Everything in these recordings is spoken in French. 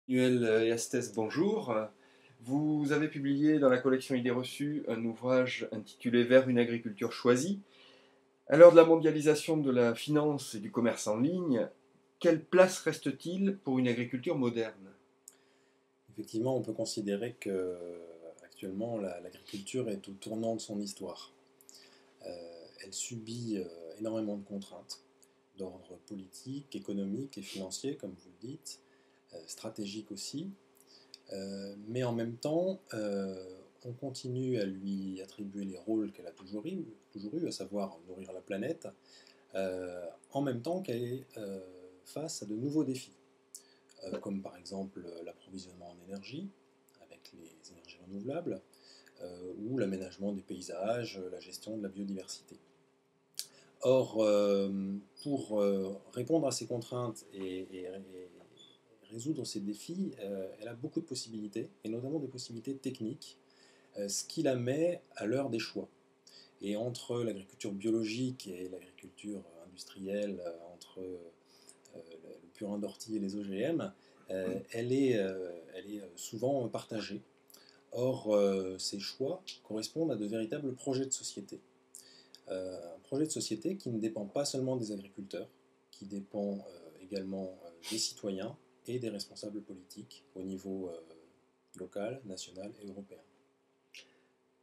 Manuel Estes, bonjour. Vous avez publié dans la collection Idées reçues un ouvrage intitulé Vers une agriculture choisie. À l'heure de la mondialisation de la finance et du commerce en ligne, quelle place reste-t-il pour une agriculture moderne? Effectivement, on peut considérer que actuellement l'agriculture est au tournant de son histoire. Elle subit énormément de contraintes d'ordre politique, économique et financier, comme vous le dites, stratégique aussi. Mais en même temps, on continue à lui attribuer les rôles qu'elle a toujours eu, à savoir nourrir la planète, en même temps qu'elle est face à de nouveaux défis, comme par exemple l'approvisionnement en énergie, avec les énergies renouvelables, ou l'aménagement des paysages, la gestion de la biodiversité. Or, pour répondre à ces contraintes et résoudre ces défis, elle a beaucoup de possibilités, et notamment des possibilités techniques, ce qui la met à l'heure des choix. Et entre l'agriculture biologique et l'agriculture industrielle, entre le purin d'ortie et les OGM, elle est souvent partagée. Or, ces choix correspondent à de véritables projets de société. Un projet de société qui ne dépend pas seulement des agriculteurs, qui dépend également des citoyens et des responsables politiques au niveau local, national et européen.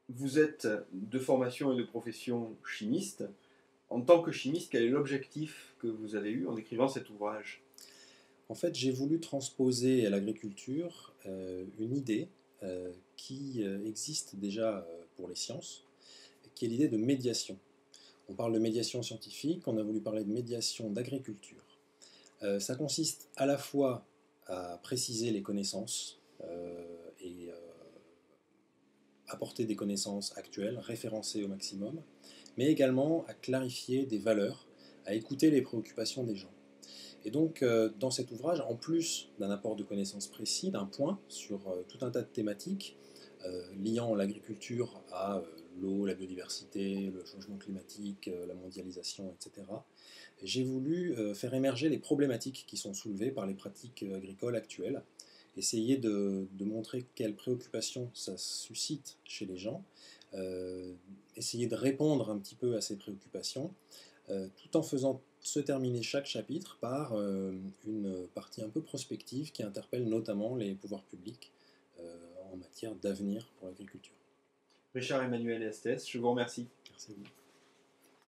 Vous êtes de formation et de profession chimiste. En tant que chimiste, quel est l'objectif que vous avez eu en écrivant cet ouvrage? En fait, j'ai voulu transposer à l'agriculture une idée qui existe déjà pour les sciences, qui est l'idée de médiation. On parle de médiation scientifique, on a voulu parler de médiation d'agriculture. Ça consiste à la fois à préciser les connaissances et apporter des connaissances actuelles, référencées au maximum, mais également à clarifier des valeurs, à écouter les préoccupations des gens. Et donc, dans cet ouvrage, en plus d'un apport de connaissances précis, d'un point sur tout un tas de thématiques liant l'agriculture à l'eau, la biodiversité, le changement climatique, la mondialisation, etc., j'ai voulu faire émerger les problématiques qui sont soulevées par les pratiques agricoles actuelles, essayer de montrer quelles préoccupations ça suscite chez les gens, euh, essayer de répondre un petit peu à ces préoccupations, tout en faisant se terminer chaque chapitre par une partie un peu prospective qui interpelle notamment les pouvoirs publics en matière d'avenir pour l'agriculture. Richard Emmanuel Estes, je vous remercie. Merci à vous.